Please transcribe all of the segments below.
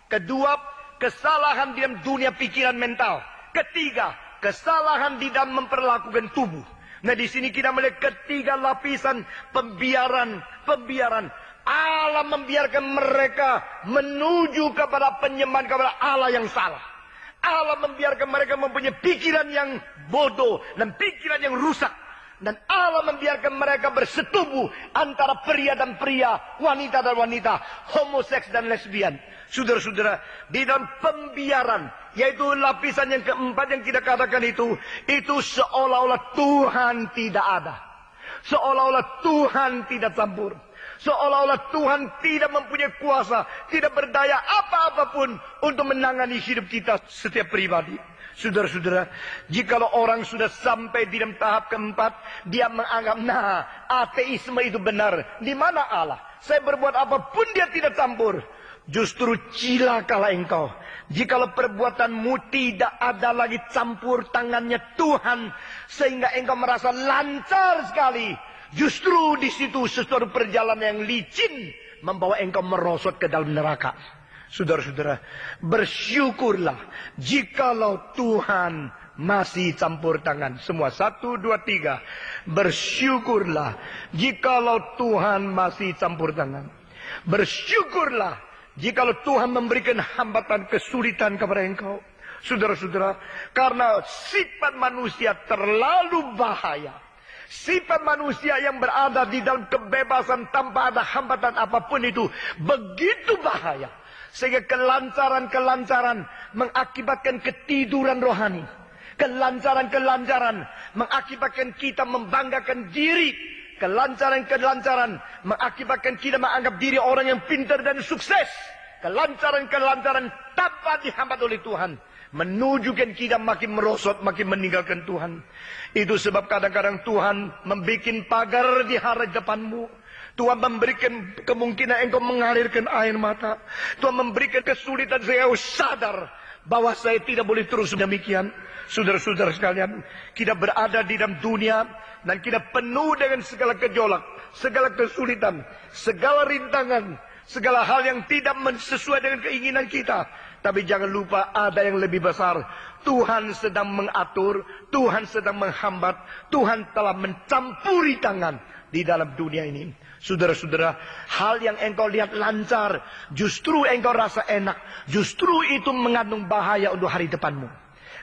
Kedua, kesalahan di dalam dunia pikiran mental. Ketiga, kesalahan di dalam memperlakukan tubuh. Nah, di sini kita melihat ketiga lapisan pembiaran. Allah membiarkan mereka menuju kepada penyembahan kepada Allah yang salah. Allah membiarkan mereka mempunyai pikiran yang bodoh dan pikiran yang rusak. Dan Allah membiarkan mereka bersetubuh antara pria dan pria, wanita dan wanita, homoseks dan lesbian. Saudara-saudara, di dalam pembiaran, yaitu lapisan yang keempat yang kita katakan itu seolah-olah Tuhan tidak ada. Seolah-olah Tuhan tidak campur. Seolah-olah Tuhan tidak mempunyai kuasa, tidak berdaya apa-apapun untuk menangani hidup kita setiap pribadi. Saudara-saudara, jikalau orang sudah sampai di dalam tahap keempat, dia menganggap, nah, ateisme itu benar. Di mana Allah? Saya berbuat apapun dia tidak campur. Justru cilakalah engkau. Jikalau perbuatanmu tidak ada lagi campur tangannya Tuhan, sehingga engkau merasa lancar sekali. Justru di situ sesuatu perjalanan yang licin membawa engkau merosot ke dalam neraka. Saudara-saudara, bersyukurlah jikalau Tuhan masih campur tangan. Semua 1, 2, 3. Bersyukurlah jikalau Tuhan masih campur tangan. Bersyukurlah jikalau Tuhan memberikan hambatan kesulitan kepada engkau. Saudara-saudara, karena sifat manusia terlalu bahaya. Sifat manusia yang berada di dalam kebebasan tanpa ada hambatan apapun itu begitu bahaya. Sehingga kelancaran-kelancaran mengakibatkan ketiduran rohani. Kelancaran-kelancaran mengakibatkan kita membanggakan diri. Kelancaran-kelancaran mengakibatkan kita menganggap diri orang yang pintar dan sukses. Kelancaran-kelancaran tanpa dihambat oleh Tuhan menunjukkan kita makin merosot, makin meninggalkan Tuhan. Itu sebab kadang-kadang Tuhan membuat pagar di hadapanmu. Tuhan memberikan kemungkinan engkau mengalirkan air mata. Tuhan memberikan kesulitan saya sadar bahwa saya tidak boleh terus demikian. Saudara-saudara sekalian, kita berada di dalam dunia dan kita penuh dengan segala gejolak, segala kesulitan, segala rintangan, segala hal yang tidak sesuai dengan keinginan kita. Tapi jangan lupa ada yang lebih besar. Tuhan sedang mengatur, Tuhan sedang menghambat, Tuhan telah mencampuri tangan di dalam dunia ini. Saudara-saudara, hal yang engkau lihat lancar, justru engkau rasa enak, justru itu mengandung bahaya untuk hari depanmu.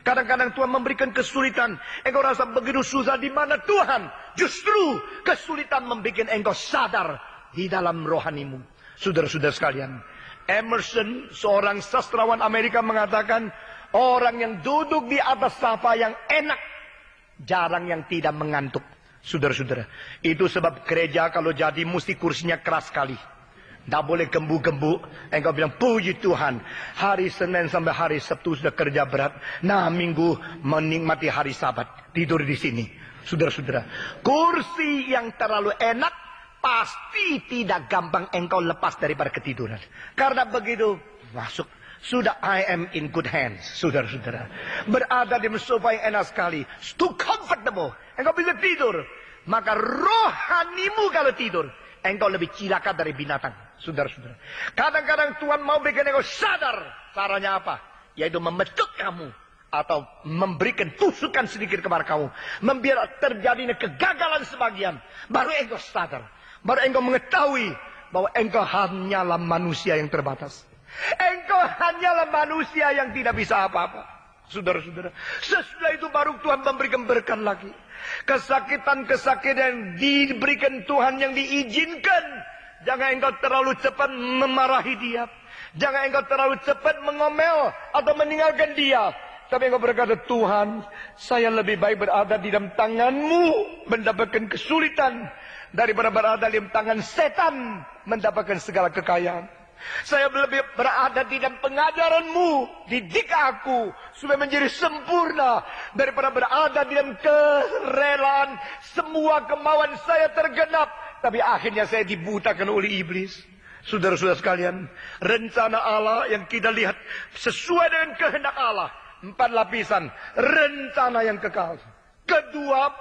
Kadang-kadang Tuhan memberikan kesulitan, engkau rasa begitu susah, di mana Tuhan? Justru kesulitan membuat engkau sadar di dalam rohanimu. Saudara-saudara sekalian, Emerson, seorang sastrawan Amerika, mengatakan, orang yang duduk di atas sofa yang enak, jarang yang tidak mengantuk. Saudara-saudara, itu sebab gereja kalau jadi mesti kursinya keras sekali. Tidak boleh gembu-gembu. Engkau bilang, puji Tuhan, hari Senin sampai hari Sabtu sudah kerja berat. Nah, Minggu menikmati hari Sabat, tidur di sini. Saudara-saudara, kursi yang terlalu enak pasti tidak gampang engkau lepas daripada ketiduran. Karena begitu masuk, sudah I am in good hands. Saudara-saudara, berada di sofa yang enak sekali, too comfortable, engkau bisa tidur. Maka rohanimu kalau tidur, engkau lebih cilaka dari binatang. Saudara-saudara, kadang-kadang Tuhan mau bikin engkau sadar. Caranya apa? Yaitu memecut kamu, atau memberikan tusukan sedikit kepada kamu, membiarkan terjadinya kegagalan sebagian. Baru engkau sadar, baru engkau mengetahui bahwa engkau hanyalah manusia yang terbatas. Engkau hanyalah manusia yang tidak bisa apa-apa. Saudara-saudara, sesudah itu baru Tuhan memberikan berkat lagi. Kesakitan-kesakitan yang diberikan Tuhan, yang diizinkan. Jangan engkau terlalu cepat memarahi dia. Jangan engkau terlalu cepat mengomel atau meninggalkan dia. Tapi engkau berkata, Tuhan, saya lebih baik berada di dalam tangan-Mu mendapatkan kesulitan, daripada berada di dalam tangan setan mendapatkan segala kekayaan. Saya lebih berada di dalam pengajaran-Mu, didik aku supaya menjadi sempurna, daripada berada di dalam kerelaan semua kemauan saya tergenap, tapi akhirnya saya dibutakan oleh iblis. Saudara-saudara sekalian, rencana Allah yang kita lihat sesuai dengan kehendak Allah. 4 lapisan, rencana yang kekal. Kedua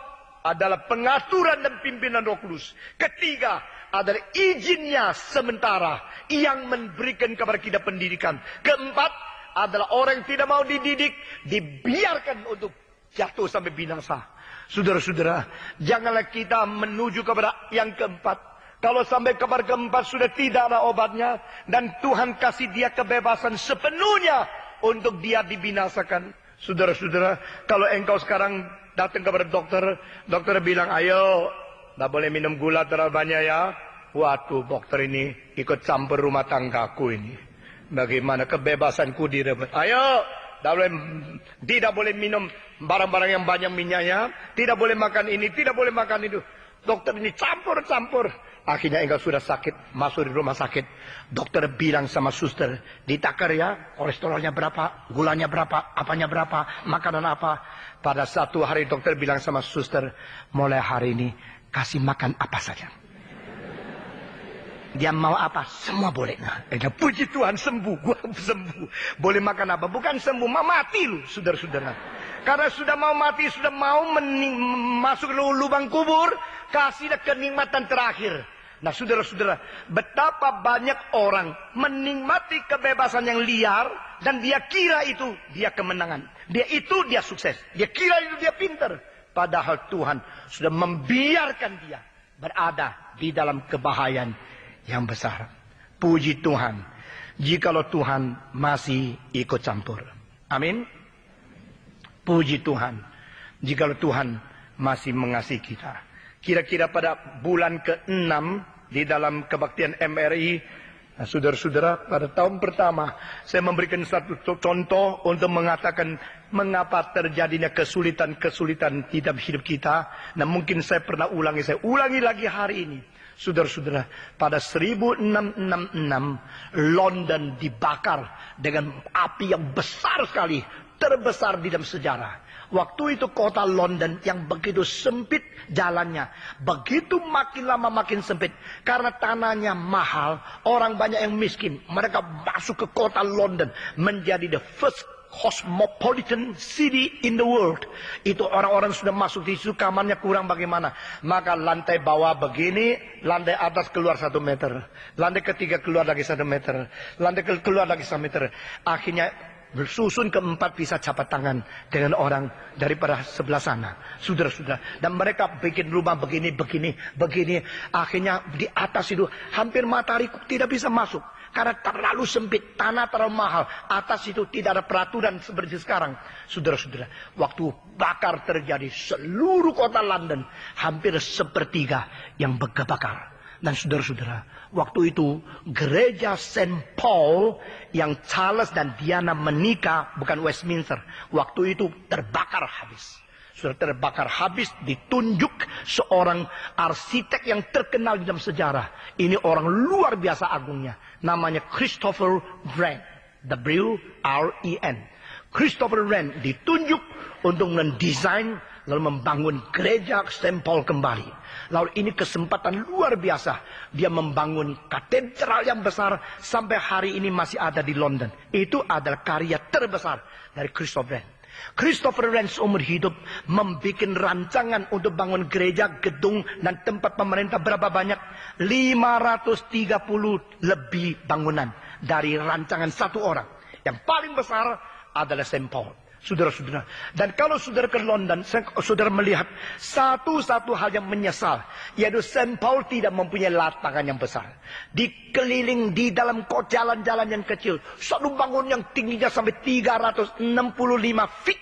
adalah pengaturan dan pimpinan Roh Kudus. Ketiga, adalah izinnya sementara yang memberikan kepada kita pendidikan. Keempat adalah orang yang tidak mau dididik, dibiarkan untuk jatuh sampai binasa. Saudara-saudara, janganlah kita menuju kepada yang keempat. Kalau sampai kabar keempat sudah tidak ada obatnya, dan Tuhan kasih dia kebebasan sepenuhnya untuk dia dibinasakan. Saudara-saudara, kalau engkau sekarang datang kepada dokter, dokter bilang, ayo, tidak boleh minum gula terlalu banyak ya. Waduh, dokter ini ikut campur rumah tanggaku ini. Bagaimana kebebasanku direbut? Ayo, tidak boleh minum barang-barang yang banyak minyaknya. Tidak boleh makan ini, tidak boleh makan itu. Dokter ini campur-campur. Akhirnya engkau sudah sakit, masuk di rumah sakit. Dokter bilang sama suster, ditakar ya, kolesterolnya berapa, gulanya berapa, apanya berapa, makanan apa. Pada satu hari dokter bilang sama suster, mulai hari ini kasih makan apa saja. Dia mau apa? Semua boleh. Nah, puji Tuhan, sembuh. Gua sembuh. Boleh makan apa? Bukan sembuh, mau mati lu, saudara-saudara. Karena sudah mau mati, sudah mau masuk ke lubang kubur, kasihlah kenikmatan terakhir. Nah, saudara-saudara, betapa banyak orang menikmati kebebasan yang liar, dan dia kira itu dia kemenangan. Dia sukses. Dia kira itu dia pintar. Padahal Tuhan sudah membiarkan dia berada di dalam kebahayaan yang besar. Puji Tuhan, jikalau Tuhan masih ikut campur. Amin. Puji Tuhan, jikalau Tuhan masih mengasihi kita. Kira-kira pada bulan ke-6 di dalam kebaktian MRI, nah, saudara-saudara, pada tahun pertama saya memberikan satu contoh untuk mengatakan mengapa terjadinya kesulitan-kesulitan di dalam hidup kita. Nah, mungkin saya pernah ulangi, saya ulangi lagi hari ini. Saudara-saudara, pada 1666 London dibakar dengan api yang besar sekali, terbesar di dalam sejarah. Waktu itu kota London yang begitu sempit jalannya, begitu makin lama makin sempit. Karena tanahnya mahal, orang banyak yang miskin. Mereka masuk ke kota London, menjadi the first cosmopolitan city in the world. Itu orang-orang sudah masuk di situ, kamarnya kurang bagaimana. Maka lantai bawah begini, lantai atas keluar 1 meter. Lantai ketiga keluar lagi 1 meter. Lantai keluar lagi 1 meter. Akhirnya bersusun keempat bisa capat tangan dengan orang daripada sebelah sana. Saudara-saudara. Dan mereka bikin rumah begini. Akhirnya di atas itu hampir matahari tidak bisa masuk. Karena terlalu sempit, tanah terlalu mahal. Atas itu tidak ada peraturan seperti sekarang. Saudara-saudara, waktu bakar terjadi seluruh kota London, hampir sepertiga yang bakar. Dan saudara-saudara, waktu itu gereja St. Paul yang Charles dan Diana menikah, bukan Westminster, waktu itu terbakar habis. Sudah terbakar habis, ditunjuk seorang arsitek yang terkenal di dalam sejarah. Ini orang luar biasa agungnya. Namanya Christopher Wren. W-R-E-N. Christopher Wren ditunjuk untuk mendesain lalu membangun gereja St. Paul kembali. Lalu ini kesempatan luar biasa. Dia membangun katedral yang besar sampai hari ini masih ada di London. Itu adalah karya terbesar dari Christopher Wren. Christopher Wren seumur hidup membuat rancangan untuk bangun gereja, gedung, dan tempat pemerintah berapa banyak? 530 lebih bangunan dari rancangan satu orang. Yang paling besar adalah St. Paul. Saudara-saudara. Dan kalau saudara ke London, saudara melihat satu-satu hal yang menyesal. Yaitu St. Paul tidak mempunyai lapangan yang besar. Dikeliling di dalam jalan-jalan yang kecil. Satu bangun yang tingginya sampai 365 feet.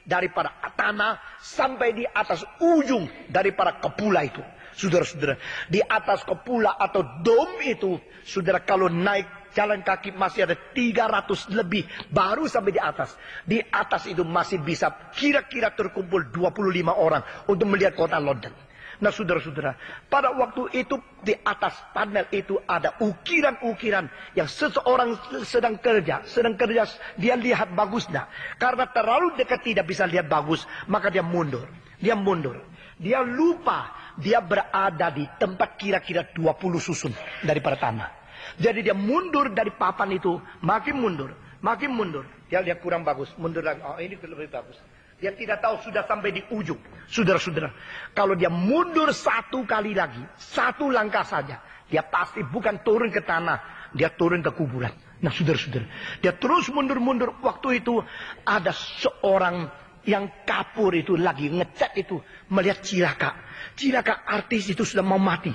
Daripada tanah sampai di atas ujung daripada kepula itu. Saudara-saudara. Di atas kepula atau dome itu. Saudara kalau naik jalan kaki masih ada 300 lebih. Baru sampai di atas. Di atas itu masih bisa kira-kira terkumpul 25 orang. Untuk melihat kota London. Nah saudara-saudara. Pada waktu itu di atas panel itu ada ukiran-ukiran. Yang seseorang sedang kerja. Dia lihat bagusnya. Karena terlalu dekat tidak bisa lihat bagus. Maka dia mundur. Dia lupa. Dia berada di tempat kira-kira 20 susun daripada tanah. Jadi dia mundur dari papan itu, makin mundur. Dia lihat kurang bagus, mundur lagi. Oh, ini lebih bagus. Dia tidak tahu sudah sampai di ujung. Saudara-saudara, kalau dia mundur satu kali lagi, satu langkah saja, dia pasti bukan turun ke tanah, dia turun ke kuburan. Nah, saudara-saudara, dia terus mundur-mundur. Waktu itu ada seorang yang kapur itu lagi ngecat itu, melihat Cilaka. Cilaka artis itu sudah mau mati.